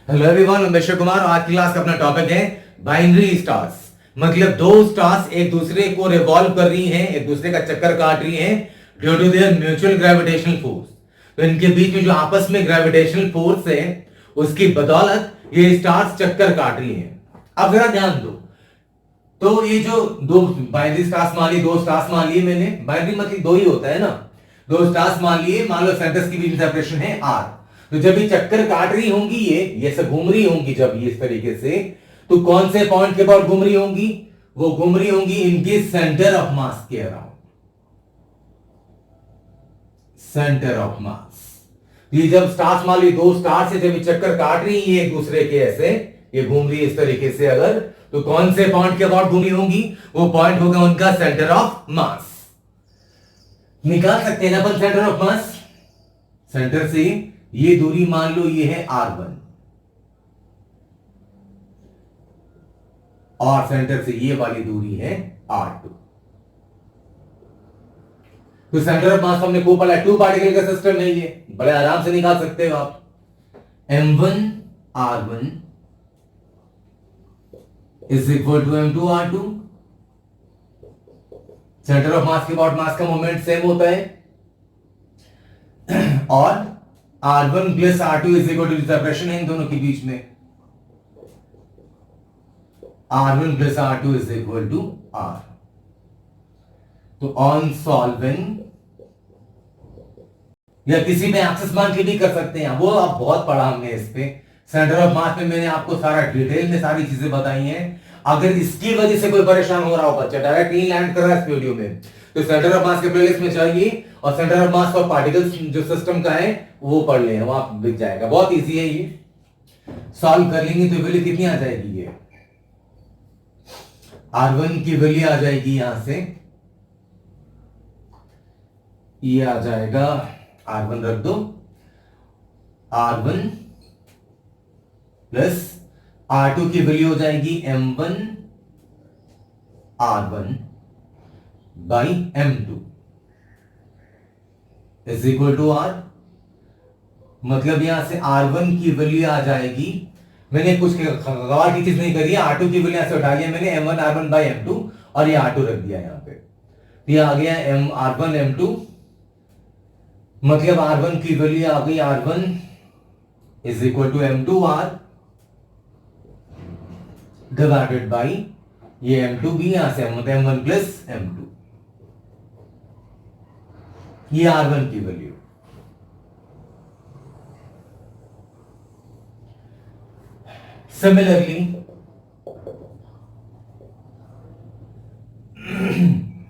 Hello everyone, मैं मिश्र कुमार। आज की क्लास का अपना टॉपिक है बाइनरी स्टार्स। मतलब दो स्टार्स एक दूसरे को रिवॉल्व कर रही हैं, एक दूसरे का चक्कर काट रही हैं due to their mutual gravitational force. तो इनके बीच में जो आपस में ग्रेविटेशनल फोर्स है उसकी बदौलत ये स्टार्स चक्कर काट रही हैं। अब जरा ध्यान दो, तो ये जो दो बाइनरी स्टार्स मान लिए, दो स्टार्स मान लिए मैंने। बाइनरी मतलब दो ही होता है ना, दो स्टार्स मान लिए। मान लो सेंटर्स के बीच में सेपरेशन है आर। तो जब ये चक्कर काट रही होंगी, ये सब घूम रही होंगी जब ये इस तरीके से, तो कौन से पॉइंट के बाद घूम रही होंगी? वो घूम रही होंगी इनके सेंटर ऑफ मास के अराउंड, सेंटर ऑफ मास। ये जब स्टार्स मान ली, दो स्टार्स से जब ये चक्कर काट रही है एक दूसरे के, ऐसे ये घूम रही है इस तरीके से, अगर तो कौन से पॉइंट के अबाउट घूमी होंगी? वो पॉइंट होगा उनका सेंटर ऑफ मास। निकाल सकते हैं ना अपन सेंटर ऑफ मास। सेंटर से ये दूरी मान लो ये है R1 और सेंटर से ये वाली दूरी है R2। तो सेंटर ऑफ मास हमने को पढ़ा, टू पार्टिकल का सिस्टम है ये, बड़े आराम से निकाल सकते हो आप। M1 R1 is equal to M2 R2। Centre of mass के अबाउट मास का मोमेंट सेम होता है, और R1 plus R2 is equal to separation है इन दोनों के बीच में। R1 plus R2 is equal to R। तो ऑन सॉल्विंग, या किसी में एक्सेस मान के भी कर सकते हैं, वो आप बहुत पढ़ा हमने इस पे। सेंटर ऑफ मास में मैंने आपको सारा डिटेल में सारी चीजें बताई हैं। अगर इसकी वजह से कोई परेशान हो रहा हो बच्चा, डायरेक्ट नहीं लैंड कर रहा है इस वीडियो में, तो सेंटर ऑफ मास के प्लेलिस्ट में चाहिए और सेंटर ऑफ मास और पार्टिकल्स जो सिस्टम का है वो पढ़ लें, वहां दिख जाएगा। बहुत इजी है ये, सॉल्व कर लेंगे तो वैल्यू कितनी आ जाएगी? ये R1 की वैल्यू आ जाएगी यहां से, ये आ जाएगा, R1 रख दो, R1 प्लस R2 की वैल्यू हो जाएगी M1 R1 by M2 is equal to R। मतलब यहां से R1 की वैल्यू आ जाएगी, मैंने कुछ गवार की चीज नहीं करी है, R2 की वैल्यू यहां से उठा लिया मैंने, M1 R1 बाई M2 और ये R2 रख दिया यहां पे। तो ये आ गया R1 M2, मतलब R1 की वैल्यू आ गई R1 is equal to M2 R divided by ये M2 भी यहां से M1 प्लस M2, ये R1 की वैल्यू। सिमिलरली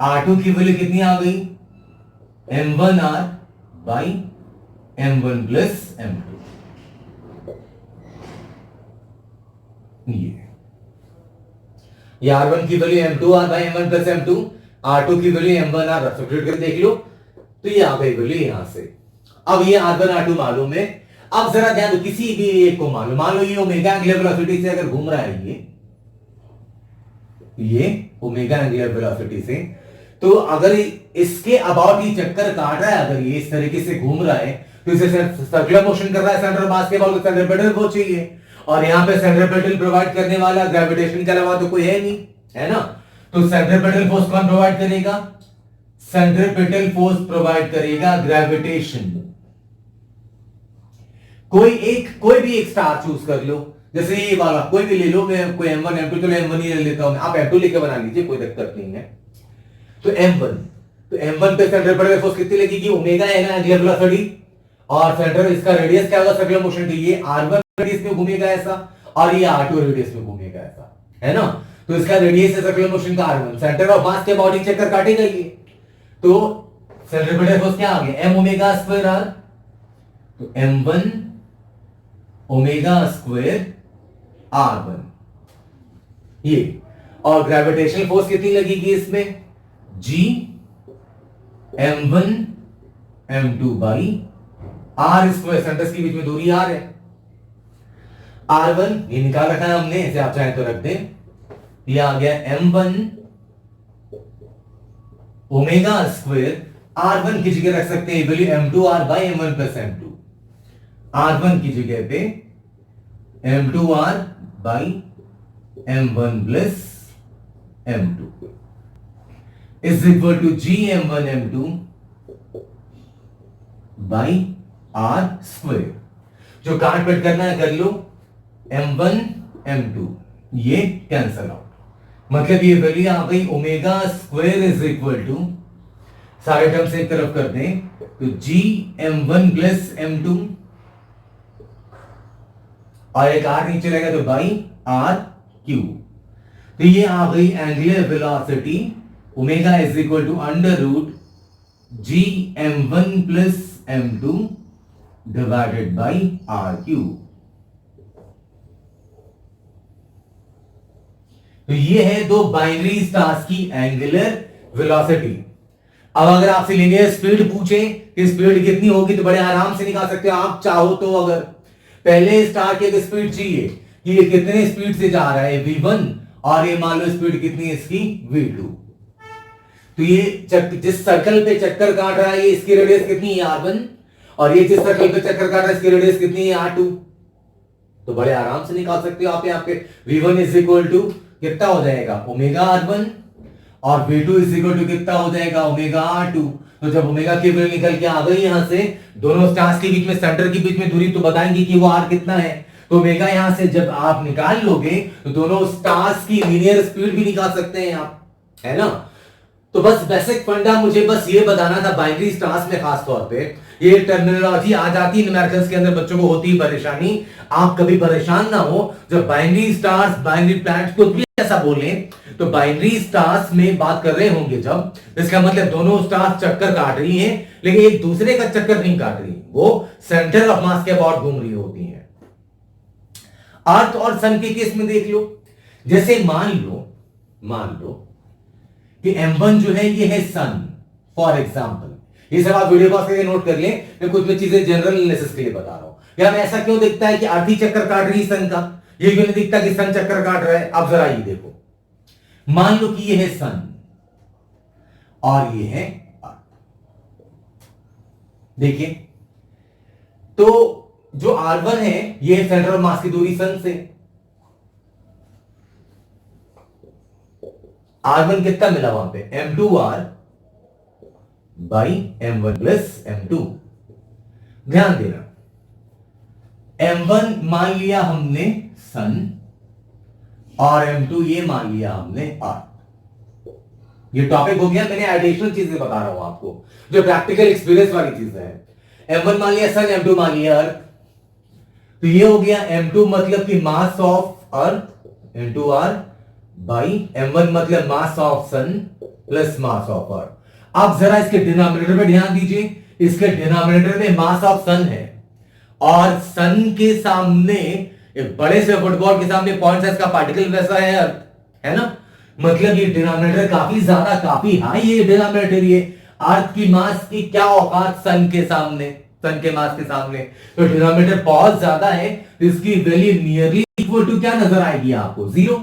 R2 की वैल्यू कितनी आ गई? M1 R by M1 plus M2। ये R1 की value M2 R by M1 plus M2, R2 की वैल्यू M1 R सब्स्टिट्यूट करके देख लो, तो ये आ गई वैल्यू यहां से। अब ये R1 R2 मालूम है। अब जरा ध्यान दो, किसी भी एक को मान लो ये ओमेगा एंगुलर वेलोसिटी से अगर घूम रहा है, ये ओमेगा एंगुलर वेलोसिटी से, तो अगर इसके अबाउट ये चक्कर काट रहा है, अगर ये इस तरीके से घूम रहा है, तो इसे सर्कुलर मोशन कर रहा है सेंटर ऑफ मास के अबाउट, सेंट्रीपेटल फोर्स चाहिए, और यहां पे सेंट्रीपेटल प्रोवाइड करने वाला ग्रेविटेशन के अलावा तो कोई है नहीं, है ना। तो सेंट्रीपेटल फोर्स कौन प्रोवाइड करेगा? सेंट्रीपेटल फोर्स प्रोवाइड करेगा ग्रेविटेशन। कोई भी एक स्टार चूज कर लो, जैसे ये वाला कोई भी ले लो, मैं कोई M1 M2, चलो M1 ही ले लेता हूं, आप M2 लेके बना लीजिए, कोई दिक्कत नहीं है। तो M1 पे सेंट्रीपेटल फोर्स कितनी लगेगी? ओमेगा है ना एंगुलर वेलोसिटी, और सेंटर इसका रेडियस क्या होगा सर्कुलर मोशन के? ये R1 रेडियस में घूमेगा ऐसा, और ये R2 रेडियस में घूमेगा ऐसा, है ना। तो इसका रेडियस है सर्कुलर मोशन का R1, सेंटर ऑफ मास के बॉडी चक्कर काटेगा ये, तो सेंट्रीपेटल फोर्स क्या आ गया? M omega square R। तो M1 ओमेगा स्क्वायर R1 ये, और ग्रेविटेशनल फोर्स कितनी लगेगी इसमें? G M1 M2 by R square, centres के बीच में दूरी R है। R1 ये निकाल रखा है हमने, इसे आप चाहें तो रख दें, ये आ गया M1 ओमेगा स्क्वायर R1 की जगह रख सकते हैं value M2R by M1 plus M2। R1 की जगह पे m2r by m1 plus m2 is equal to g m1 m2 by r square. जो काट पट करना है कर लो, m1 m2 ये कैंसल आउट, मतलब ये वैल्यू आ गई omega square is equal to, सारे टर्म्स एक तरफ कर दें तो जी m1 प्लस m2 और एक r नीचे रहेगा तो बाई r क्यू। तो ये आ गई angular velocity omega is equal to under root g m1 plus m2 divided by r cube. तो ये है दो बाइनरी स्टार्स की एंगुलर वेलोसिटी। अब अगर आपसे लीनियर स्पीड पूछे कि स्पीड कितनी होगी तो बड़े आराम से निकाल सकते हो आप चाहो तो। अगर पहले स्टार की एक स्पीड चाहिए कि ये कितने स्पीड से जा रहा है v1 और ये मान लो स्पीड कितनी है इसकी v2, तो ये जिस सर्कल पे चक्कर काट रहा है ये इसकी रेडियस कितनी है r1 और ये जिस सर्कल पे चक्कर काट रहा है इसकी रेडियस कितनी है r2। तो बड़े आराम से निकाल सकते हो आप यहाँ पे v1 इज इक्वल टू कितना हो जाएगा ओमेगा r1 और v2 इज इक्वल टू कितना हो जाएगा ओमेगा r2। तो जब ओमेगा की वैल्यू निकल के आ गई यहां से दोनों स्टार्स के बीच में सेंटर के बीच में दूरी तो बताएंगे कि वो r कितना है। तो ओमेगा यहां से जब आप निकाल लोगे तो दोनों स्टार्स की लीनियर स्पीड भी निकाल सकते हैं आप, है ना। तो बस बेसिक फंडा मुझे बस ये बताना था बाइनरी स्टार्स में खास तौर पे ये टर्मिनोलॉजी आ जाती है न्यूमेरिकल्स के अंदर बच्चों को होती है परेशानी। आप कभी परेशान ना हो जब बाइनरी स्टार्स बाइनरी प्लैनेट्स को भी ऐसा बोले तो बाइनरी स्टार्स में बात कर रहे होंगे जब, इसका मतलब दोनों स्टार्स चक्कर काट रही हैं लेकिन एक दूसरे का चक्कर नहीं काट रही, वो सेंटर ऑफ मास के अबाउट घूम रही होती हैं। अर्थ और सन के केस में देख लो, जैसे मान लो कि m1 जो है ये है सन फॉर एग्जांपल। ये सब आप वीडियो पॉज करके नोट कर लें, मैं कुछ चीजें जनरल एनालिसिस के लिए बता रहा हूं। या मैं ऐसा क्यों दिखता है कि अर्थ ही चक्कर काट रही है सन का, ये क्यों नहीं दिखता कि सन चक्कर काट रहा है। अब जरा ये देखो, मान लो कि ये है सन और ये है अर्थ। देखिए तो जो r1 है ये है सेंटर ऑफ मास की दूरी सन से। r1 कितना मिला वहां पे m2r by m1 plus m2। ध्यान देना m1 मान लिया हमने सन और m2 ये मान लिया हमने अर्थ। ये टॉपिक हो गया, मैंने एडिशनल चीजें बता रहा हूं आपको जो प्रैक्टिकल एक्सपीरियंस वाली चीजें हैं। m1 मान लिया सन, m2 मान लिया अर्थ। तो ये हो गया m2 मतलब कि mass of earth into r by m1 मतलब mass of sun plus mass of earth. अब जरा इसके डिनोमिनेटर पे ध्यान दीजिए, इसके डिनोमिनेटर में मास ऑफ सन है और सन के सामने एक बड़े से फुटबॉल के सामने पॉइंट साइज का पार्टिकल वैसा है अर्थ, है ना। मतलब ये डिनोमिनेटर काफी ज्यादा काफी हाई है डिनोमिनेटर। ये अर्थ की मास की क्या औकात सन के सामने, सन के मास के सामने, तो डिनोमिनेटर बहुत ज्यादा है तो इसकी वैल्यू नियरली इक्वल टू क्या नजर आएगी आपको, 0।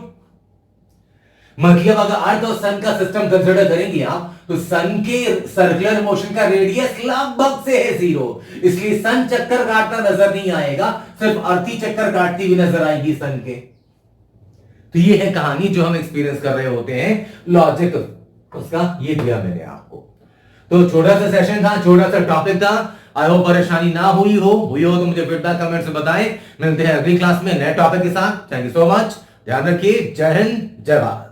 मतलब अगर अर्थ और सन का सिस्टम कंसिडर करेंगे आप तो सन के सर्कुलर मोशन का रेडियस लगभग से है 0, इसलिए सन चक्कर काटता नजर नहीं आएगा, सिर्फ अर्थ ही चक्कर काटती हुई नजर आएगी सन के। तो ये है कहानी जो हम एक्सपीरियंस कर रहे होते हैं, लॉजिक उसका ये दिया मैंने आपको। तो छोटा सा सेशन था, छोटा सा टॉपिक था। आई होप परेशानी ना हुई हो तो मुझे फीडबैक कमेंट से बताएं। मिलते हैं अगली क्लास में नए टॉपिक के साथ। थैंक यू सो मच, ध्यान रखिए। जय हिंद, जय भारत।